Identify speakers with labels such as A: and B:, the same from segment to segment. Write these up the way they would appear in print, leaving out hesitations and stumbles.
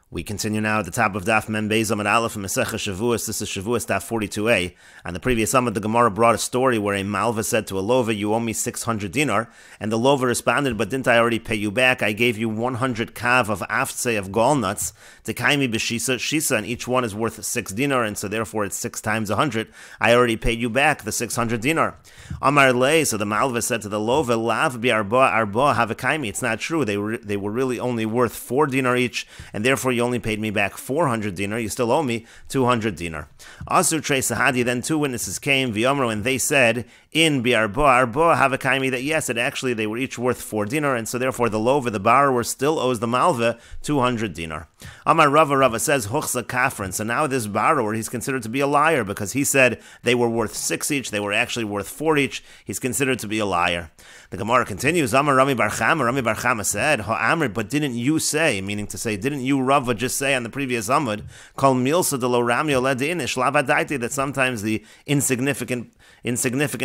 A: We continue now at the top of Daf Mem Beis Amud Aleph and Meseches Shevuos. This is Shevuos Daf 42a. On the previous Amud, the Gemara brought a story where a Malva said to a Lova, "You owe me 600 dinar," and the Lova responded, "But didn't I already pay you back? I gave you 100 kav of aftse of gall nuts to kaimi b'shisa shisa, and each one is worth 6 dinar, and so therefore it's 6 times 100. I already paid you back the 600 dinar." Amar le, so the Malva said to the Lova, "Lav bi arba have a kaimi." It's not true. They were really only worth 4 dinar each, and therefore you only paid me back 400 dinar, you still owe me 200 dinar. Asur Trei Sahadi, then 2 witnesses came, V'yomru, and they said, in Arba Havakaimi, that yes, actually they were each worth 4 dinar, and so therefore the Lova, the borrower, still owes the Malva 200 dinar. Amar Rava says, Huchsa Kafran, so now this borrower, he's considered to be a liar, because he said they were worth 6 each, they were actually worth 4 each, he's considered to be a liar. The Gemara continues, Amar Rami Bar Chama said, Ha'amr, but didn't you say, meaning to say, didn't you, Rava, just say on the previous Amud, Kol Milsa de lo Ramyo Ledinish, Lavadaiti, that sometimes the insignificant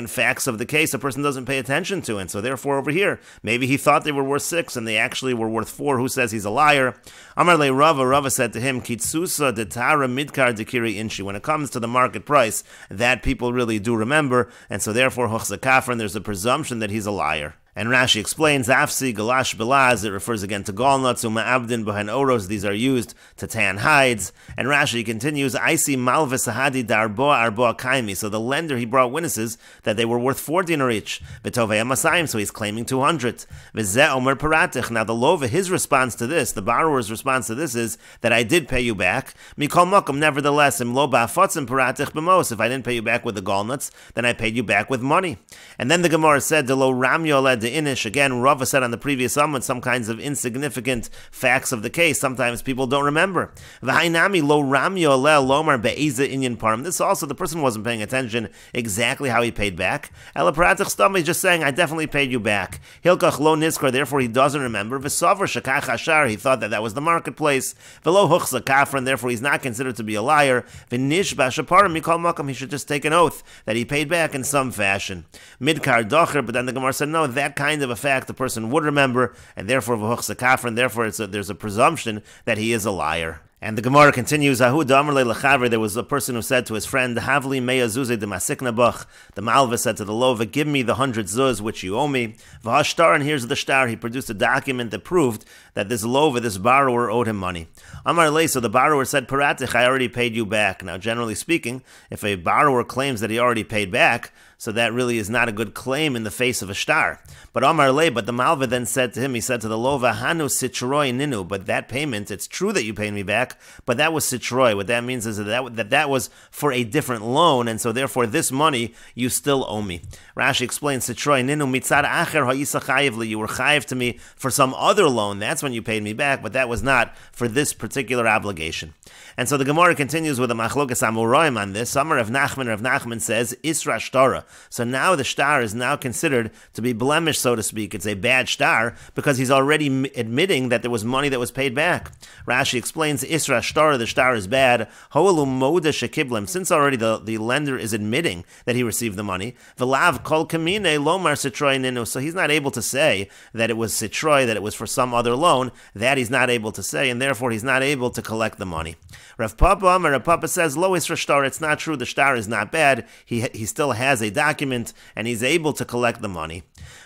A: facts of the case a person doesn't pay attention to, and so therefore over here, maybe he thought they were worth 6 and they actually were worth 4, who says he's a liar? Amar le Rava said to him, Kitsusa de Tara Midkar de Kiri Inshi, when it comes to the market price, that people really do remember, and so therefore Hochza Kafran, there's a presumption that he's a liar. And Rashi explains, Afsi, Galash, Belaz, it refers again to gallnuts, Abdin, Behind Oros, these are used to tan hides. And Rashi continues, I see Malva Sahadi Darbo Arbo Kaimi. So the lender, he brought witnesses that they were worth 4 dinar each. Betovei Masayim, so he's claiming 200. Vizeh Omer Paratich. Now the Lova, his response to this, the borrower's response to this is that I did pay you back. Mikol Mokum, nevertheless, Im Lo Ba'afotzim Paratich B'mos. If I didn't pay you back with the gallnuts, then I paid you back with money. And then the Gemara said, De Lo Ramyo Led the Inish. Again, Rava said on the previous Amud some kinds of insignificant facts of the case. Sometimes people don't remember. V'hainami lo ramyo le lomar be'eza inyan param. This also, the person wasn't paying attention exactly how he paid back. Ela paratich stam, he's just saying, I definitely paid you back. Hilkach lo nizkar, therefore he doesn't remember. V'savar shakach hashar, he thought that was the marketplace. V'lo huchza kafran, therefore he's not considered to be a liar. V'nish b'ashaparam mikol makam, he should just take an oath that he paid back in some fashion. Midkar docher, but then the Gemara said, no, that kind of a fact the person would remember, and therefore v'huchsa kafran, therefore there's a presumption that he is a liar. And the Gemara continues, Ahu Damar le Lachaver, there was a person who said to his friend, Havli mea zuze de masikna bach. The Malva said to the Lova, give me the 100 zuz which you owe me. V'hashtar, and here's the shtar. He produced a document that proved that this Lova, this borrower, owed him money. Amar le, so the borrower said, Paratich, I already paid you back. Now, generally speaking, if a borrower claims that he already paid back, so that really is not a good claim in the face of a shtar. But Amar le, but the Malva then said to him, he said to the Lova, Hanu sitroi ninu, but that payment, it's true that you paid me back, but that was sitroi. What that means is that was for a different loan, and so therefore this money you still owe me. Rashi explains, sitroi ninu mitzad acher ha'isa chayivli, you were chayiv to me for some other loan, that's when you paid me back, but that was not for this particular obligation. And so the Gemara continues with a machlokas amoraim on this. Amar Rav Nachman says, Isra Shtara. So now the shtar is now considered to be blemished, so to speak. It's a bad shtar because he's already admitting that there was money that was paid back. Rashi explains, Isra Shtara, the shtar is bad. Ho'elu moda shekiblim. Since already the lender is admitting that he received the money, v'lav kol kamine lomar sitroi ninu. So he's not able to say that it was sitroi, that it was for some other loan. That he's not able to say, and therefore he's not able to collect the money. Rav Papa says, Lo Isra Shtar, it's not true, the shtar is not bad, he still has a document, and he's able to collect the money.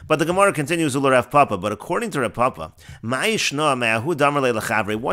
A: But the Gemara continues with Rav Papa, but according to Rav Papa, what's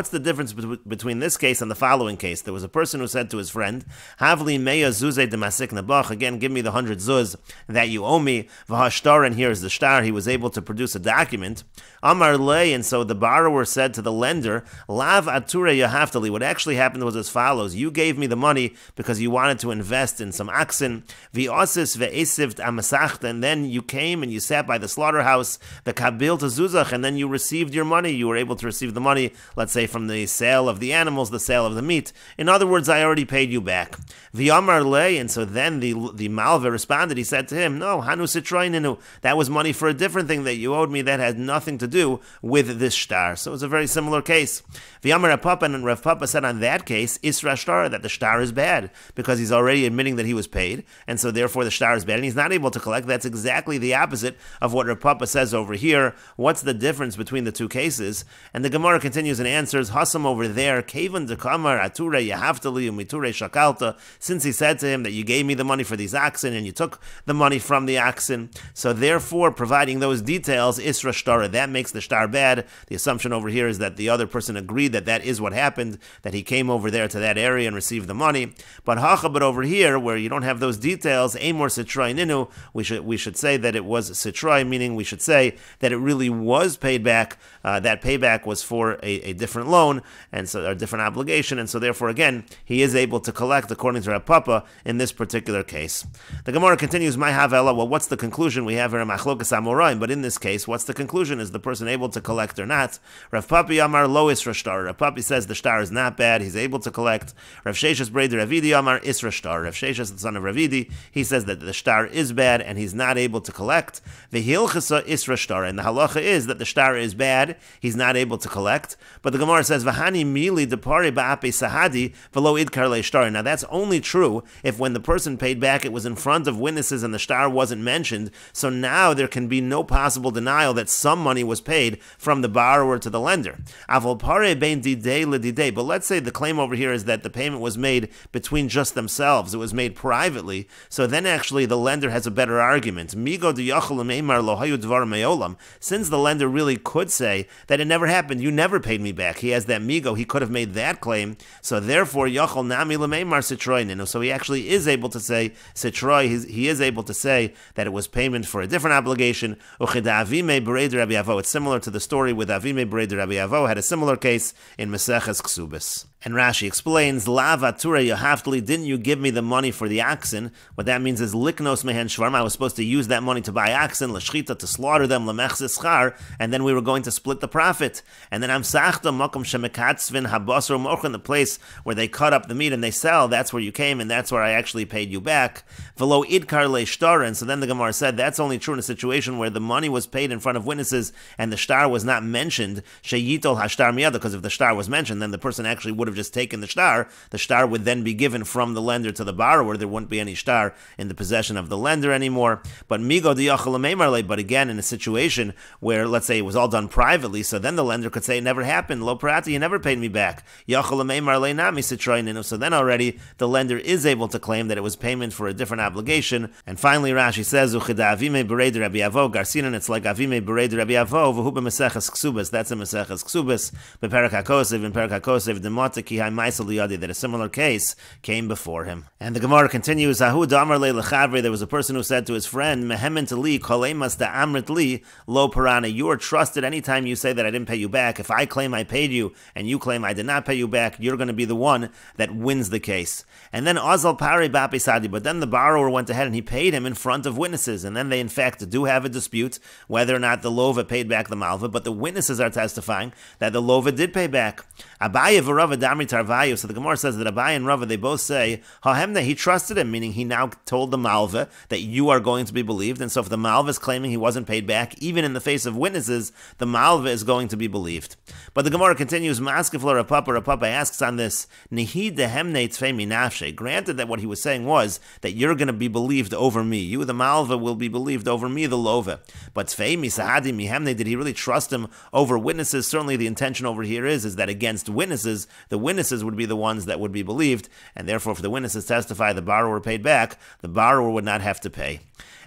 A: the difference between this case and the following case? There was a person who said to his friend, Havli meya zuze de masikna bach, again, give me the 100 zuz that you owe me, v'hashtar, and here's the shtar, he was able to produce a document. Amar le, and so the borrower said to the lender, Lav ature yahaftali, what actually happened was as follows, you gave me the money because you wanted to invest in some oxen, v'osis ve'esivt amasacht, and then you came and you sat by the slaughterhouse, the kabil to zuzach, and then you received your money, you were able to receive the money, let's say from the sale of the animals, the sale of the meat. In other words, I already paid you back. V'yamar le, and so then the Malva responded, he said to him, no, hanu sitroininu, that was money for a different thing that you owed me that had nothing to do with this shtar. So it was a very similar case. V'yamar Rav Papa, and Rav Papa said on that case, Isra Shtar, that the shtar is bad, because he's already admitting that he was paid, and so therefore the shtar is bad, and he's not able to collect. That's exactly the opposite of what Rav Papa says over here. What's the difference between the two cases? And the Gemara continues and answers, Hasam over there, Kevan de Kamar, Ature Yahaftali, Umiture Shakalta, since he said to him that you gave me the money for these oxen and you took the money from the oxen. So therefore, providing those details, Isra Shtara, that makes the shtar bad. The assumption over here is that the other person agreed that that is what happened, that he came over there to that area and received the money. But over here, where you don't have those details, Amor Sitroy Ninu, we should say that it was Sitroy, meaning we should say that it really was paid back. That payback was for a different loan, and so a different obligation, and so therefore, again, he is able to collect according to Rav Papa in this particular case. The Gemara continues, My Havela, well, what's the conclusion? We have here a Machlokas Amoraim, but in this case, what's the conclusion? Is the person able to collect or not? Rav Papi Amar Lo Isra Shtar. Rav Papi says the shtar is not bad, he's able to collect. Rav Sheshes Breder Ravidi Amar Isra Shtar. Rav Sheshes, the son of Ravidi, he says that the shtar is bad and he's not able to collect. V'hilchasa Isra Shtar, and the halacha is that the shtar is bad, he's not able to collect. But the Gemara says, V'hani mili depare ba'ape sahadi v'lo idkar le shtar. Now that's only true if when the person paid back, it was in front of witnesses and the shtar wasn't mentioned. So now there can be no possible denial that some money was paid from the borrower to the lender. Aval pare bein didei ledidei. But let's say the claim over here is that the payment was made between just themselves. It was made privately. So then actually the lender has a better argument. Migo diyachol meimar lo hayu dvar meolam. Since the lender really could say that it never happened, you never paid me back. He has that migo. He could have made that claim. So therefore, yachol nami lemeimar sitroy ninu. So he actually is able to say sitroy. He is able to say that it was payment for a different obligation. It's similar to the story with Avime Breder Rabbi Avo, had a similar case in Meseches Ksubis. And Rashi explains, Lava Ture Yahaftli, didn't you give me the money for the oxen? What that means is Liknos Mehen Shvarma. I was supposed to use that money to buy oxen, Lashchita, to slaughter them, Lemechzis Schar, and then we were going to split the profit. And then Amsachta Mokum Shemekatzvin Habasar Mochin, the place where they cut up the meat and they sell, that's where you came, and that's where I actually paid you back. Velo Idkar Le Shtar, and so then the Gemara said that's only true in a situation where the money was paid in front of witnesses and the shtar was not mentioned. Sheyitol Hashtar Miyada, because if the shtar was mentioned, then the person actually would have just taken the shtar would then be given from the lender to the borrower. There wouldn't be any shtar in the possession of the lender anymore. But migo diyachol meimarle, but again, in a situation where, let's say, it was all done privately, so then the lender could say it never happened. Lo prati, you never paid me back. Yachol meimarle nami sitroininu. So then already the lender is able to claim that it was payment for a different obligation. And finally, Rashi says, Uchida avime bereder Rabbi Avo, Garcinan, it's like avime bereder Rabbi Avo, v'hu b'Meseches Ksubas. That's a Meseches Ksubas. B'Perek HaKosev, in Perek HaKosev, demota ki that a similar case came before him. And the Gemara continues, Ahu damar le lechavre, there was a person who said to his friend, Mehemen to li, kolemas da amrit li, lo parana, you are trusted anytime you say that I didn't pay you back. If I claim I paid you, and you claim I did not pay you back, you're going to be the one that wins the case. And then Azal pare bape sadi, but then the borrower went ahead and he paid him in front of witnesses, and then they in fact do have a dispute whether or not the lova paid back the malva, but the witnesses are testifying that the lova did pay back. Abaye v'Rava damri tarvayu. So the Gemara says that Abaye and Rava, they both say, Hahemna, he trusted him, meaning he now told the malva that you are going to be believed. And so if the malva is claiming he wasn't paid back, even in the face of witnesses, the malva is going to be believed. But the Gemara continues, Maskefla Rapapa asks on this, Nihi dehemne tzfei minafshe. Granted that what he was saying was that you're going to be believed over me. You, the malva, will be believed over me, the lova. But tzfei misahadi mihemne, did he really trust him over witnesses? Certainly the intention over here is that against witnesses, the witnesses would be the ones that would be believed, and therefore if the witnesses testify the borrower paid back, the borrower would not have to pay.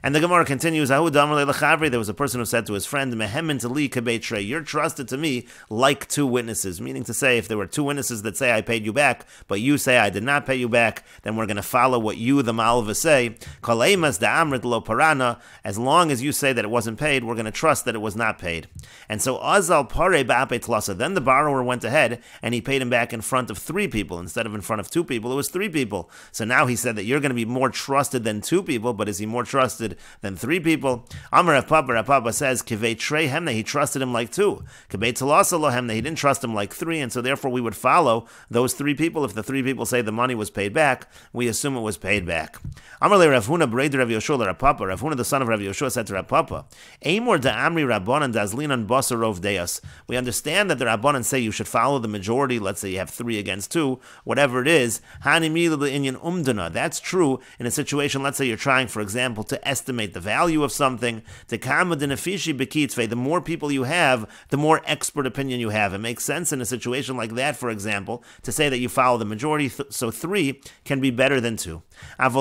A: And the Gemara continues, there was a person who said to his friend, you're trusted to me like two witnesses, meaning to say if there were two witnesses that say I paid you back, but you say I did not pay you back, then we're going to follow what you, the malva, say. As long as you say that it wasn't paid, we're going to trust that it was not paid. And so then the borrower went ahead and he paid him back in front of three people. Instead of in front of two people, it was three people. So now he said that you're going to be more trusted than two people, but is he more trusted than three people? Amar Rav Papa says, Kivei Trei Hemna, he trusted him like two. Kivei Talasa Lo Hemna, he didn't trust him like three, and so therefore we would follow those three people. If the three people say the money was paid back, we assume it was paid back. Amar Le Rav Huna Breder Rav Yoshua Rav Papa, Rav Huna the son of Rav Yoshua said to Rav Papa, Amor da Amri Rabbanan Dazlinan Basarov Deas. We understand that the Rabbanan say you should follow the majority. Let's say you have have 3 against 2, whatever it is. That's true in a situation, let's say you're trying, for example, to estimate the value of something. The more people you have, the more expert opinion you have. It makes sense in a situation like that, for example, to say that you follow the majority, so 3 can be better than 2. But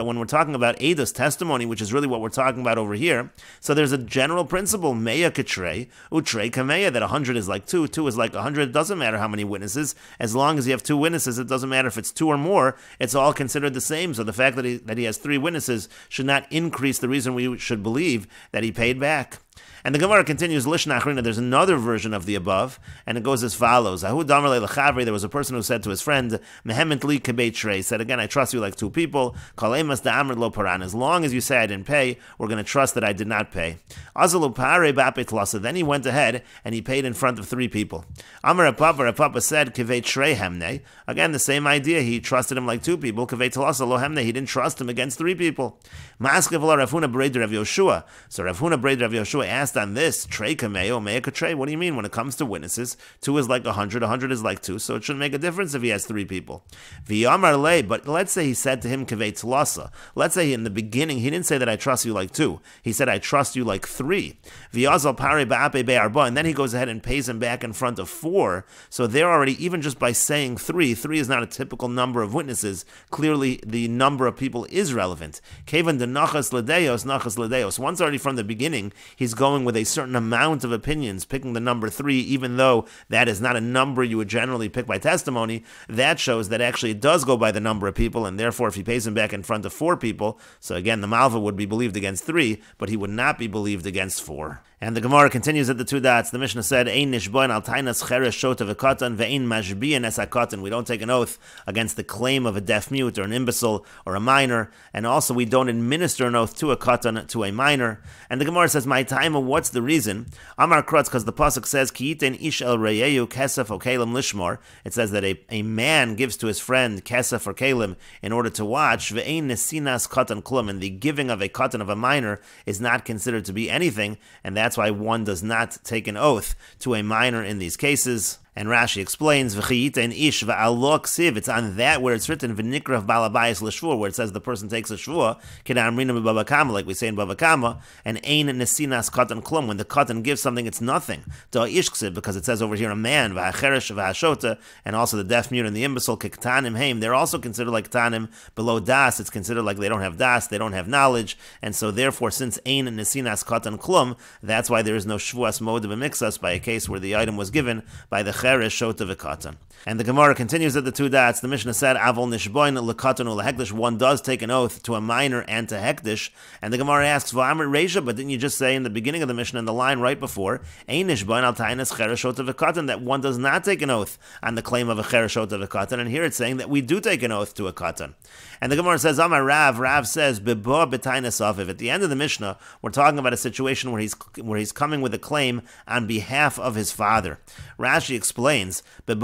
A: when we're talking about Eidos, testimony, which is really what we're talking about over here, so there's a general principle, Meya Ketrei, Utrei Kameya, that 100 is like 2, 2 is like 100. It doesn't matter how many witnesses. As long as you have 2 witnesses, it doesn't matter if it's 2 or more, it's all considered the same. So the fact that he has 3 witnesses should not increase the reason we should believe that he paid back. And the Gemara continues, Lishna Achrina, there's another version of the above, and it goes as follows. There was a person who said to his friend, Mehement li kebei, said, again, I trust you like 2 people. As long as you say I didn't pay, we're going to trust that I did not pay. Then he went ahead and he paid in front of 3 people. Amar Papa said, Kevei trei hemne. Again, the same idea. He trusted him like 2 people. Kevei tlasa lo hemne. He didn't trust him against 3 people. Maskev lo Rav Huna b'rei Rav Yoshua. So Rav Huna b'rei Rav Yoshua asked on this, Trei kameo, mea katrei. What do you mean when it comes to witnesses? 2 is like 100, 100 is like 2, so it shouldn't make a difference if he has 3 people. V'yamar le, but let's say he said to him, Kevei tlasa. Let's say in the beginning, he didn't say that I trust you like 2. He said, I trust you like 3. V'yazal pare ba'ape be'arba, and then he goes ahead and pays him back in front of 4. So they're already, even just by saying 3 is not a typical number of witnesses. Clearly, the number of people is relevant. Kevan de nachas ledeos. Once already from the beginning, he's going with a certain amount of opinions, picking the number 3, even though that is not a number you would generally pick by testimony. That shows that actually it does go by the number of people, and therefore if he pays him back in front of 4 people, so again, the Malva would be believed against 3, but he would not be believed against 4. And the Gemara continues at the 2 dots. The Mishnah said, Ein nishboin al tainas cheresh shota v'katan ve'ein mashbiyan es hakatan. We don't take an oath against the claim of a deaf mute or an imbecile or a minor, and also we don't administer an oath to a katan, to a minor. And the Gemara says, my time, what's the reason? Amar krutz, because the pasuk says, Ki yiten ish el reyeyu kesef o kelim lishmor. It says that a man gives to his friend kesef or kelim in order to watch. Ve'ein nesinas katan klum, and the giving of a katan, of a minor, is not considered to be anything, and that's why one does not take an oath to a minor in these cases. And Rashi explains, it's on that where it's written, where it says the person takes a shvuah, like we say in Bava Kama, and ein nesinas katan klum, when the katan gives something, it's nothing. Because it says over here a man, and also the deaf mute and the imbecile, they're also considered like ktanim below das. It's considered like they don't have das, they don't have knowledge, and so therefore, since ein nesinas katan klum, that's why there is no shvuas mode of a mixas by a case where the item was given by the cheresh shota v'katan. And the Gemara continues at the 2 dots. The Mishnah said, Avol nishboin lekatan ulehekdish. One does take an oath to a minor and to hekdish. And the Gemara asks, V'amr reisha, but didn't you just say in the beginning of the Mishnah, in the line right before, Ein nishboin al tainas cheresh shota v'katan, that one does not take an oath on the claim of a cheresh shota v'katan? And here it's saying that we do take an oath to a katan. And the Gemara says, Amar Rav says, Beba b'tainas aviv. At the end of the Mishnah, we're talking about a situation where he's coming with a claim on behalf of his father. Rashi explains, when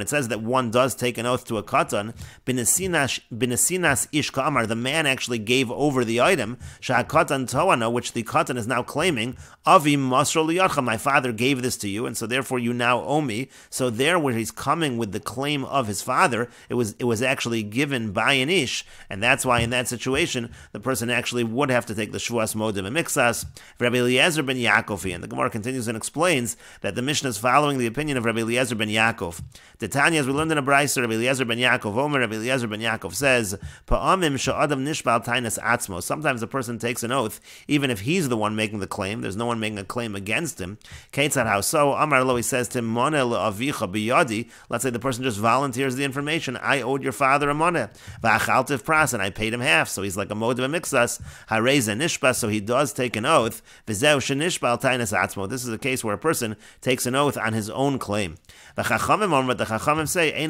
A: it says that one does take an oath to a katan, binesinas ish ka'amar, the man actually gave over the item, sha'katan toana, which the katan is now claiming, avi masro liyadcha, my father gave this to you, and so therefore you now owe me. So there, where he's coming with the claim of his father, it was actually given by an ish, and that's why in that situation the person actually would have to take the shvuas modim and mixas. Rabbi Eliezer ben Yaakov, and the Gemara continues and explains that the Mishnah is following the opinion of Rabbi Eliezer ben Yaakov. The Tanya, as we learned in a brayso, Rabbi Eliezer ben Yaakov, Rabbi Eliezer ben Yaakov says, Pa'amim sha'adam nishbal tainas atzmo. Sometimes a person takes an oath, even if he's the one making the claim. There's no one making a claim against him. Ketzad how so? Amar lo, he says to him, Mone le'avicha biyadi. Let's say the person just volunteers the information. I owed your father a money. V'achaltiv pras, and I paid him half. So he's like a moed of a mixas. Hareza nishba, so he does take an oath. V'zeu shenishbal tainas atzmo. This is a case where a person takes an oath on his own claim. The Chachamim say,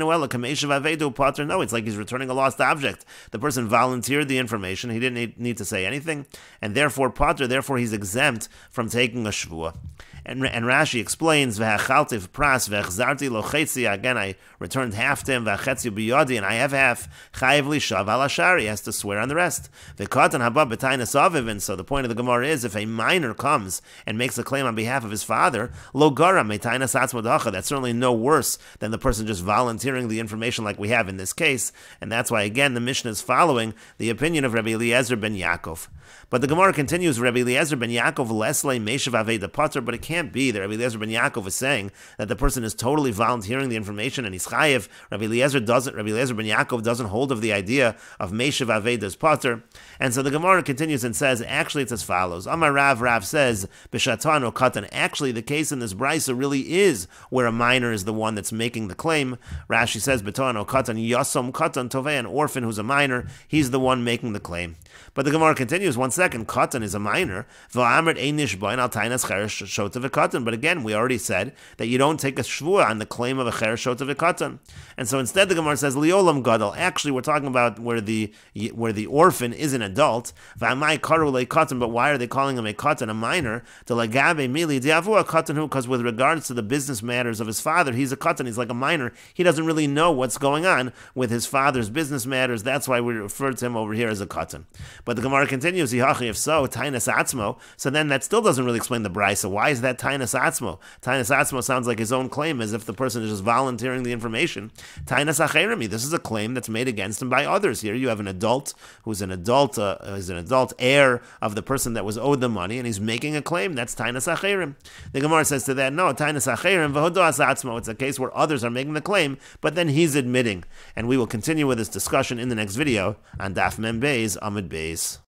A: no, it's like he's returning a lost object. The person volunteered the information, he didn't need to say anything, and therefore he's exempt from taking a Shevuah. And Rashi explains, "V'hachaltiv pras v'echzarti lo chetzi." Again, I returned half to him. V'chetzi biyadi, and I have half. Chayiv lishav al ashari, has to swear on the rest. V'katan haba b'tainas aviv. And so the point of the Gemara is, if a minor comes and makes a claim on behalf of his father, lo gara me'tainas atzmo dacha. That's certainly no worse than the person just volunteering the information like we have in this case. And that's why, again, the Mishnah is following the opinion of Rabbi Eliezer ben Yaakov. But the Gemara continues, Rabbi Eliezer ben Yaakov lesle meshav aveda pater, but it can't be that Rabbi Eliezer ben Yaakov is saying that the person is totally volunteering the information and he's chayiv. Rabbi Eliezer ben Yaakov doesn't hold of the idea of meshav aveda's pater. And so the Gemara continues and says, actually it's as follows. Amar Rav says, b'shatan o katan. Actually, the case in this brisa really is where a minor is the one that's making the claim. Rashi says, b'tan o katan yasom katan tovei, an orphan who's a minor, he's the one making the claim. But the Gemara continues, one second, katan is a minor. But again, we already said that you don't take a shvuah on the claim of a cher shota v'katan. And so instead the Gemara says, liolam gadol. Actually, we're talking about where the orphan is an adult. But why are they calling him a katan, a minor? Because with regards to the business matters of his father, he's a katan, he's like a minor. He doesn't really know what's going on with his father's business matters. That's why we refer to him over here as a katan. But the Gemara continues, if so, tainas atzmo. So then that still doesn't really explain the brisa. Why is that tainas atzmo? Tainas atzmo sounds like his own claim, as if the person is just volunteering the information. Tainas acherimi. This is a claim that's made against him by others. Here you have an adult who's an adult heir of the person that was owed the money, and he's making a claim. That's tainas acherim. The Gemara says to that, no, tainas acherim v'hodas atzmo. It's a case where others are making the claim, but then he's admitting. And we will continue with this discussion in the next video on Daf Mem Beis Amud Beis.